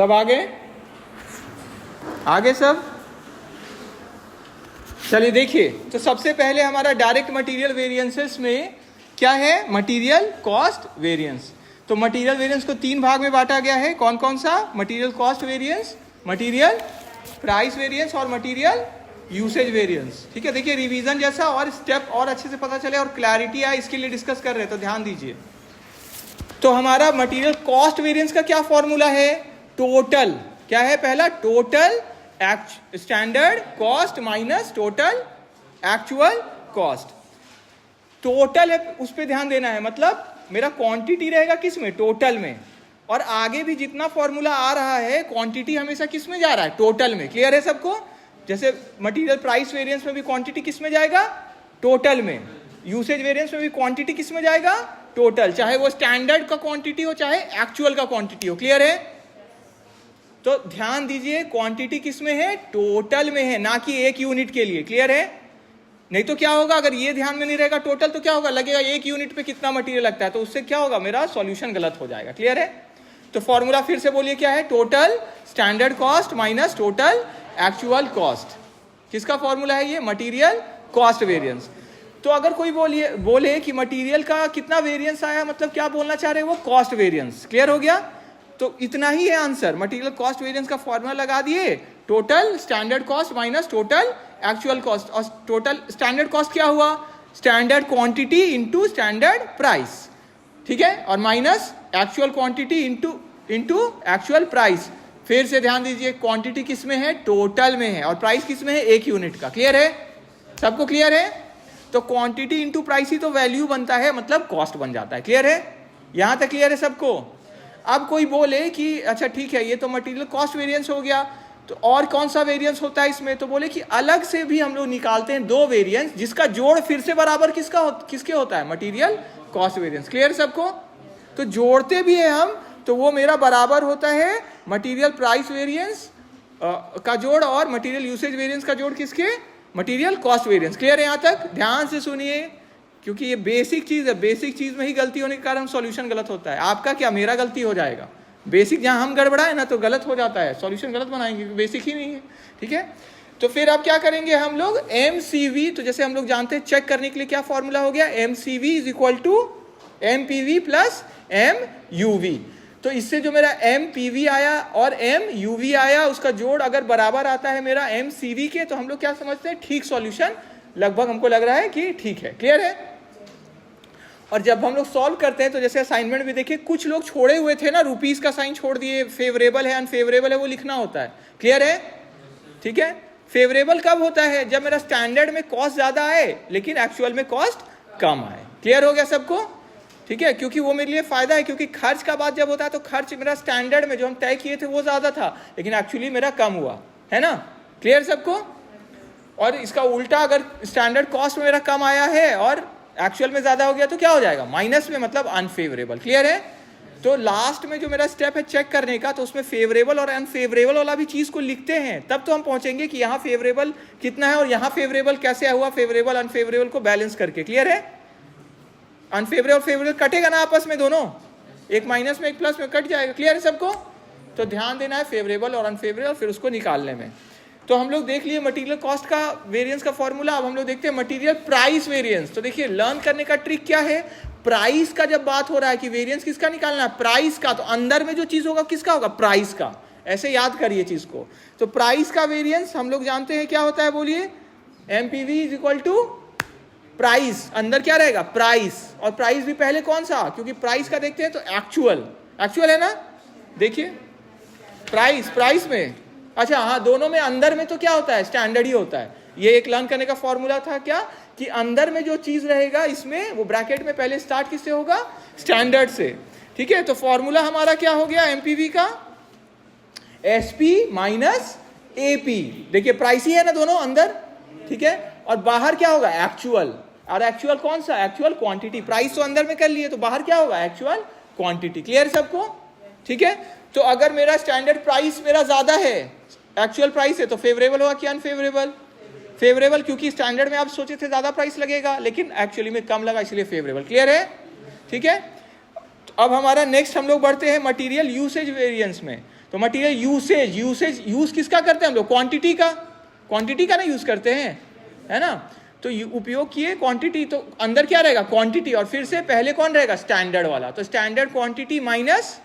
सब आगे आगे सब। चलिए देखिए, तो सबसे पहले हमारा डायरेक्ट मटेरियल वेरिएंसेस में क्या है, मटेरियल कॉस्ट वेरिएंस। तो मटेरियल वेरिएंस को तीन भाग में बांटा गया है। कौन कौन सा? Material cost variance, material price variance और मटेरियल यूसेज वेरिएंस। ठीक है, देखिए रिवीजन जैसा और स्टेप और अच्छे से पता चले और क्लैरिटी आए, इसके लिए डिस्कस कर रहे हैं, तो ध्यान दीजिए। तो हमारा मटेरियल कॉस्ट वेरिएंस का क्या फॉर्मूला है? टोटल, क्या है पहला? Total standard cost minus total actual cost. Total है, उस पर ध्यान देना है, मतलब मेरा क्वांटिटी रहेगा किस में? टोटल में। और आगे भी जितना फॉर्मूला आ रहा है, क्वांटिटी हमेशा किस में जा रहा है? टोटल में। क्लियर है सबको? जैसे मटेरियल प्राइस वेरिएंस में भी क्वांटिटी किस में जाएगा? टोटल में। यूसेज वेरिएंस में भी क्वांटिटी किस में जाएगा? टोटल, चाहे वो स्टैंडर्ड का क्वांटिटी हो चाहे एक्चुअल का क्वांटिटी हो। क्लियर है? तो ध्यान दीजिए, क्वांटिटी किस में है? टोटल में है, ना कि एक यूनिट के लिए। क्लियर है? नहीं तो क्या होगा, अगर ये ध्यान में नहीं रहेगा टोटल, तो क्या होगा, लगेगा एक यूनिट पे कितना मटेरियल लगता है, तो उससे क्या होगा, मेरा सॉल्यूशन गलत हो जाएगा। क्लियर है? तो फॉर्मूला फिर से बोलिए, क्या है? Total standard cost minus total actual cost. किसका फॉर्मूला है ये? Material cost variance. तो अगर कोई बोले कि मटेरियल का कितना वेरिएंस आया, मतलब क्या बोलना चाह रहे हैं वो? Cost variance. क्लियर हो गया? तो इतना ही है आंसर। मटेरियल कॉस्ट वेरिएंस का फॉर्मूला लगा दिए, total standard cost minus total actual cost. और टोटल स्टैंडर्ड कॉस्ट क्या हुआ? Standard quantity into standard price. ठीक है? और minus actual quantity into actual price. फिर से ध्यान दीजिए, क्वांटिटी किस में है? टोटल में है। और प्राइस किस में है? एक यूनिट का। क्लियर है? सबको क्लियर है? तो क्वांटिटी इनटू प्राइस ही तो वैल्यू बनता है, मतलब कॉस्ट बन जाता है। क्लियर है? यहां तक क्लियर है सबको? अब कोई बोले कि अच्छा ठीक है, ये तो मटेरियल कॉस्ट वेरिएंस हो गया, तो और कौन सा वेरिएंस होता है इसमें? तो बोले कि अलग से भी हम लोग निकालते हैं दो वेरिएंस, जिसका जोड़ फिर से बराबर किसके होता है? Material cost variance. क्लियर सबको? तो जोड़ते भी है हम, तो वो मेरा बराबर होता है मटेरियल प्राइस वेरिएंस का जोड़ और मटेरियल यूसेज वेरिएंस का जोड़ किसके? Material cost variance. क्लियर है? यहां तक ध्यान से सुनिए, क्योंकि ये बेसिक चीज है। बेसिक चीज में ही गलती होने के कारण सॉल्यूशन गलत होता है। आपका क्या, मेरा गलती हो जाएगा। बेसिक जहां हम गड़बड़ाए ना, तो गलत हो जाता है, सॉल्यूशन गलत बनाएंगे, बेसिक ही नहीं है। ठीक है? तो फिर अब क्या करेंगे हम लोग? MCV। तो जैसे हम लोग जानते हैं, चेक करने के लिए क्या फॉर्मूला हो गया? MCV is equal to MPV plus MUV। तो इससे जो मेरा MPV आया और MUV आया, उसका जोड़ अगर बराबर आता है मेरा MCV के, तो हम लोग क्या समझते हैं? ठीक सॉल्यूशन। लगभग हमको लग रहा है कि ठीक है। क्लियर है? और जब हम लोग सॉल्व करते हैं, तो जैसे असाइनमेंट भी देखिए, कुछ लोग छोड़े हुए थे ना, रुपीस का साइन छोड़ दिए, फेवरेबल है अनफेवरेबल है वो लिखना होता है। क्लियर है? ठीक है? फेवरेबल कब होता है? जब मेरा स्टैंडर्ड में कॉस्ट ज्यादा आए लेकिन एक्चुअल में कॉस्ट कम आए। क्लियर हो गया सबको? ठीक है? क्योंकि वो मेरे लिए फायदा है, क्योंकि खर्च का बात जब होता है तो खर्च मेरा स्टैंडर्ड में जो हम तय किए थे वो ज्यादा था, लेकिन एक्चुअली मेरा कम हुआ, है ना? क्लियर सबको? और इसका उल्टा, अगर स्टैंडर्ड कॉस्ट में मेरा कम आया है और एक्चुअल में ज्यादा हो गया, तो क्या हो जाएगा? माइनस में, मतलब अनफेवरेबल। क्लियर है? तो लास्ट में जो मेरा स्टेप है चेक करने का, तो उसमें फेवरेबल और अनफेवरेबल वाला भी चीज को लिखते हैं, तब तो हम पहुंचेंगे कि यहाँ फेवरेबल कितना है और यहाँ फेवरेबल कैसे हुआ, फेवरेबल अनफेवरेबल को बैलेंस करके। क्लियर है? अनफेवरेबल और फेवरेबल कटेगा ना आपस में, दोनों एक माइनस में एक प्लस में कट जाएगा। क्लियर है सबको? तो ध्यान देना है फेवरेबल और अनफेवरेबल, फिर उसको निकालने में। तो हम लोग देख लिए मटेरियल कॉस्ट का वेरिएंस का फॉर्मूला। अब हम लोग देखते हैं मटेरियल प्राइस वेरिएंस। तो देखिए, लर्न करने का ट्रिक क्या है? प्राइस का जब बात हो रहा है कि वेरिएंस किसका निकालना है? प्राइस का। तो अंदर में जो चीज होगा किसका होगा? प्राइस का। ऐसे याद करिए चीज को। तो प्राइस का वेरिएंस हम लोग जानते हैं क्या होता है, बोलिए? MPV is equal to price. अंदर क्या रहेगा? प्राइस। और प्राइस भी पहले कौन सा? क्योंकि प्राइस का देखते हैं तो एक्चुअल। एक्चुअल है ना? देखिए, प्राइस में, अच्छा हाँ, दोनों में अंदर में तो क्या होता है? स्टैंडर्ड ही होता है। ये एक लर्न करने का फॉर्मूला था क्या, कि अंदर में जो चीज रहेगा इसमें, वो ब्रैकेट में पहले स्टार्ट किससे होगा? स्टैंडर्ड से। ठीक है? तो फॉर्मूला हमारा क्या हो गया MPV का? SP minus AP। देखिए, प्राइस ही है ना दोनों अंदर। ठीक है? और बाहर क्या होगा? एक्चुअल। और एक्चुअल कौन सा? Actual quantity. प्राइस तो अंदर में कर लिए, तो बाहर क्या होगा? Actual quantity. क्लियर सबको? ठीक है? तो अगर मेरा स्टैंडर्ड प्राइस मेरा ज्यादा है, एक्चुअल प्राइस है, तो फेवरेबल होगा कि अनफेवरेबल? फेवरेबल, क्योंकि स्टैंडर्ड में आप सोचे थे ज्यादा प्राइस लगेगा लेकिन एक्चुअली में कम लगा, इसलिए फेवरेबल। क्लियर है? ठीक है? तो अब हमारा नेक्स्ट हम लोग बढ़ते हैं मटेरियल यूसेज वेरिएंस में। तो मटेरियल यूसेज, यूज किसका करते हैं हम लोग? क्वांटिटी का ना यूज करते हैं, है ना। तो उपयोग किए क्वांटिटी, तो अंदर क्या रहेगा? क्वांटिटी, और फिर से पहले कौन रहेगा? स्टैंडर्ड वाला। तो standard quantity minus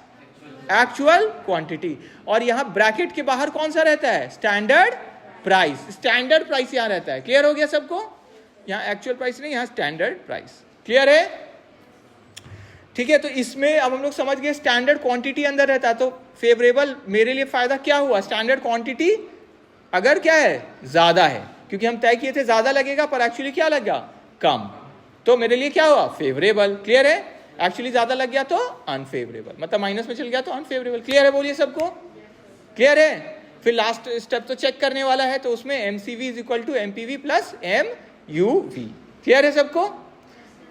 actual quantity, और यहां ब्रैकेट के बाहर कौन सा रहता है? Standard price. स्टैंडर्ड प्राइस यहां रहता है। क्लियर हो गया सबको? यहां एक्चुअल प्राइस नहीं, यहां स्टैंडर्ड प्राइस। क्लियर है? ठीक है। तो इसमें अब हम लोग समझ गए स्टैंडर्ड क्वांटिटी अंदर रहता है, तो फेवरेबल मेरे लिए फायदा क्या हुआ? स्टैंडर्ड क्वांटिटी अगर क्या है? ज्यादा है, क्योंकि हम तय किए थे ज्यादा लगेगा, पर एक्चुअली क्या लग गया? कम। तो मेरे लिए क्या हुआ? फेवरेबल। क्लियर है? एक्चुअली ज्यादा लग गया तो अनफेवरेबल, मतलब माइनस में चल गया तो अनफेवरेबल। क्लियर है? बोलिए सबको क्लियर है? फिर लास्ट स्टेप तो चेक करने वाला है, तो उसमें MCV is equal to MPV plus MUV. Clear है सबको?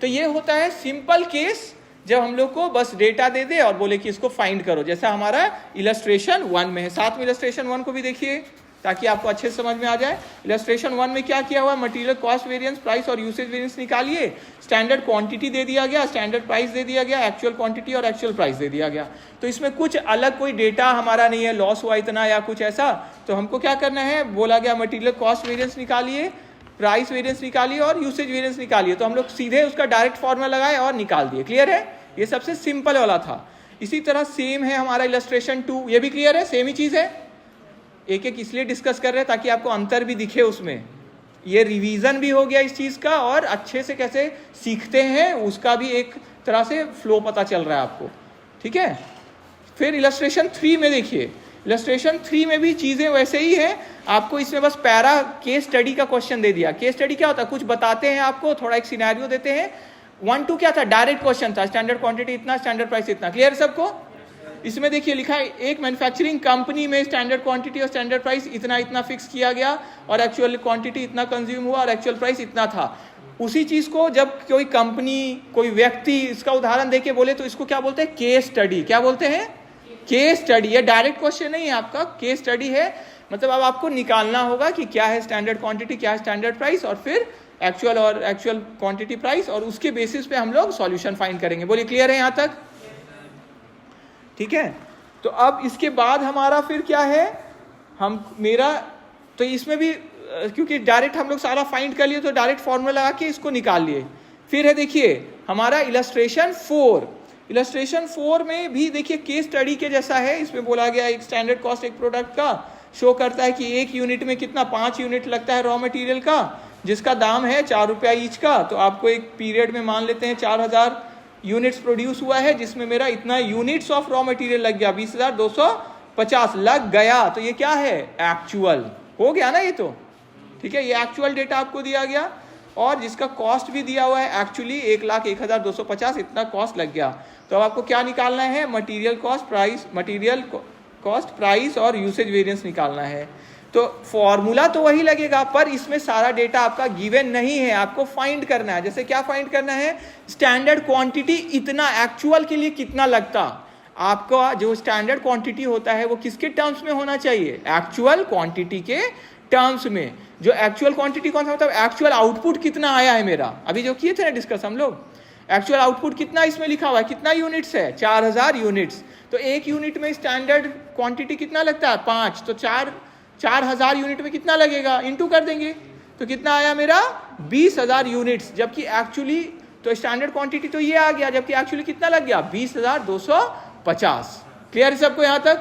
तो ये होता है सिंपल केस, जब हम लोग को बस डेटा दे दे और बोले कि इसको फाइंड करो, जैसा हमारा इलस्ट्रेशन 1 में है। साथ में इलस्ट्रेशन 1 को भी देखिए ताकि आपको अच्छे से समझ में आ जाए। इलस्ट्रेशन 1 में क्या किया हुआ? मटेरियल कॉस्ट वेरिएंस, प्राइस और यूसेज वेरिएंस निकालिए। स्टैंडर्ड क्वांटिटी दे दिया गया, स्टैंडर्ड प्राइस दे दिया गया, एक्चुअल क्वांटिटी और एक्चुअल प्राइस दे दिया गया। तो इसमें कुछ अलग कोई डेटा हमारा नहीं है, लॉस हुआ इतना या कुछ ऐसा। तो हमको क्या करना है? बोला गया मटेरियल कॉस्ट वेरिएंस निकालिए, प्राइस वेरिएंस निकालिए और यूसेज वेरिएंस निकालिए। तो हम लोग सीधे उसका डायरेक्ट फॉर्मूला लगाए और निकाल दिए। क्लियर है? ये सबसे सिंपल वाला था। इसी तरह सेम है हमारा इलस्ट्रेशन 2, ये भी क्लियर है? सेम ही चीज है। एक एक इसलिए डिस्कस कर रहे हैं ताकि आपको अंतर भी दिखे उसमें। ये रिवीजन भी हो गया इस चीज का, और अच्छे से कैसे सीखते हैं उसका भी एक तरह से फ्लो पता चल रहा है आपको। ठीक है। फिर इलस्ट्रेशन 3 में देखिए, इलस्ट्रेशन 3 में भी चीजें वैसे ही है। आपको इसमें बस पैरा केस स्टडी का क्वेश्चन दे दिया। केस स्टडी क्या होता है? कुछ बताते हैं आपको, थोड़ा एक सिनेरियो देते हैं। 1 2 क्या था? डायरेक्ट क्वेश्चन था, स्टैंडर्ड क्वांटिटी इतना, स्टैंडर्ड प्राइस इतना। क्लियर सबको? इसमें देखिए लिखा है एक मैन्युफैक्चरिंग कंपनी में स्टैंडर्ड क्वांटिटी और स्टैंडर्ड प्राइस इतना इतना फिक्स किया गया, और एक्चुअल क्वांटिटी इतना कंज्यूम हुआ और एक्चुअल प्राइस इतना था। उसी चीज को जब कोई कंपनी, कोई व्यक्ति इसका उदाहरण देके बोले तो इसको क्या बोलते हैं? Case study. क्या बोलते हैं? Case study. ये डायरेक्ट क्वेश्चन नहीं है आपका, केस स्टडी है। मतलब अब आपको निकालना होगा कि क्या है स्टैंडर्ड क्वांटिटी, क्या है स्टैंडर्ड प्राइस, और फिर एक्चुअल और एक्चुअल क्वांटिटी प्राइस, और उसके बेसिस पे हम लोग सॉल्यूशन फाइंड करेंगे। बोलिए क्लियर है यहां तक? ठीक है। तो अब इसके बाद हमारा फिर क्या है? तो इसमें भी क्योंकि डायरेक्ट हम लोग सारा फाइंड कर लिए, तो डायरेक्ट फॉर्मूला लगा के इसको निकाल लिए। फिर है देखिए हमारा इलस्ट्रेशन 4। इलस्ट्रेशन 4 में भी देखिए केस स्टडी के जैसा है। इसमें बोला गया एक स्टैंडर्ड कॉस्ट एक प्रोडक्ट का शो करता है कि एक यूनिट में कितना 5 यूनिट लगता है रॉ मटेरियल का, जिसका दाम है 4 रुपया ईच का। तो आपको एक पीरियड में मान लेते हैं 4000 यूनिट्स प्रोड्यूस हुआ है, जिसमें मेरा इतना यूनिट्स ऑफ रॉ मटेरियल लग गया, 20,250 लग गया। तो ये क्या है? एक्चुअल हो गया ना ये। तो ठीक है, ये एक्चुअल डेटा आपको दिया गया, और जिसका कॉस्ट भी दिया हुआ है एक्चुअली 1,01,250 इतना कॉस्ट लग गया। तो अब आपको क्या निकालना है? मटेरियल कॉस्ट प्राइस और यूसेज वेरिएंस निकालना है। तो फॉर्मूला तो वही लगेगा, पर इसमें सारा डेटा आपका गिवन नहीं है, आपको फाइंड करना है। जैसे क्या फाइंड करना है? स्टैंडर्ड क्वांटिटी इतना, एक्चुअल के लिए कितना लगता। आपका जो स्टैंडर्ड क्वांटिटी होता है वो किसके टर्म्स में होना चाहिए? एक्चुअल क्वांटिटी के टर्म्स में। जो एक्चुअल क्वांटिटी कौन सा? मतलब एक्चुअल आउटपुट कितना आया है मेरा। अभी जो किए थे ना डिस्कस हम लोग, एक्चुअल आउटपुट कितना इसमें लिखा हुआ है, कितना यूनिट्स है? 4000 यूनिट्स। तो एक यूनिट में स्टैंडर्ड क्वांटिटी कितना लगता है? 5। तो 4000 यूनिट में कितना लगेगा? इंटू कर देंगे, तो कितना आया मेरा? 20,000 यूनिट्स। जबकि एक्चुअली तो स्टैंडर्ड क्वांटिटी तो ये आ गया, जबकि एक्चुअली कितना लग गया? 20,250। क्लियर है सबको यहां तक?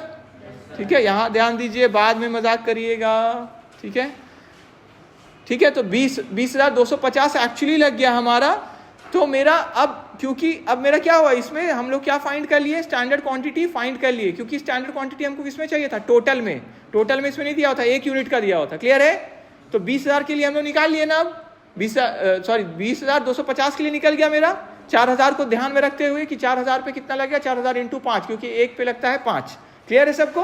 ठीक है, यहां ध्यान दीजिए, बाद में मजाक करिएगा। ठीक है, ठीक है। तो 20,250 एक्चुअली लग गया हमारा। तो मेरा अब, क्योंकि अब मेरा क्या हुआ, इसमें हम लोग क्या फाइंड कर लिए? स्टैंडर्ड क्वांटिटी फाइंड कर लिए, क्योंकि स्टैंडर्ड क्वांटिटी हमको किसमें चाहिए था? टोटल में। टोटल में इसमें नहीं दिया होता, एक यूनिट का दिया होता। क्लियर है? तो 20,000 के लिए हम लोग निकाल लिए ना। अब 20,250 के लिए निकल गया मेरा। 4,000 को ध्यान में रखते हुए कि 4,000 पे कितना लग गया? 4,000 इंटू 5, क्योंकि एक पे लगता है 5। क्लियर है सबको?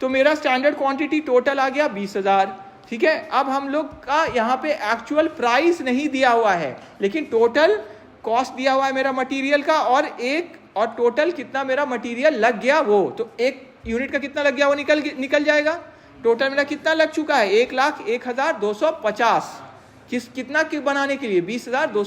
तो मेरा स्टैंडर्ड क्वांटिटी टोटल आ गया 20,000। ठीक है। अब हम लोग का यहाँ पे एक्चुअल प्राइस नहीं दिया हुआ है, लेकिन टोटल कॉस्ट दिया हुआ है मेरा मटेरियल का, और टोटल कितना मेरा मटेरियल लग गया वो। तो एक यूनिट का कितना लग गया वो निकल जाएगा। टोटल मेरा कितना लग चुका है? 1,01,250। कितना बनाने के लिए? 20,250।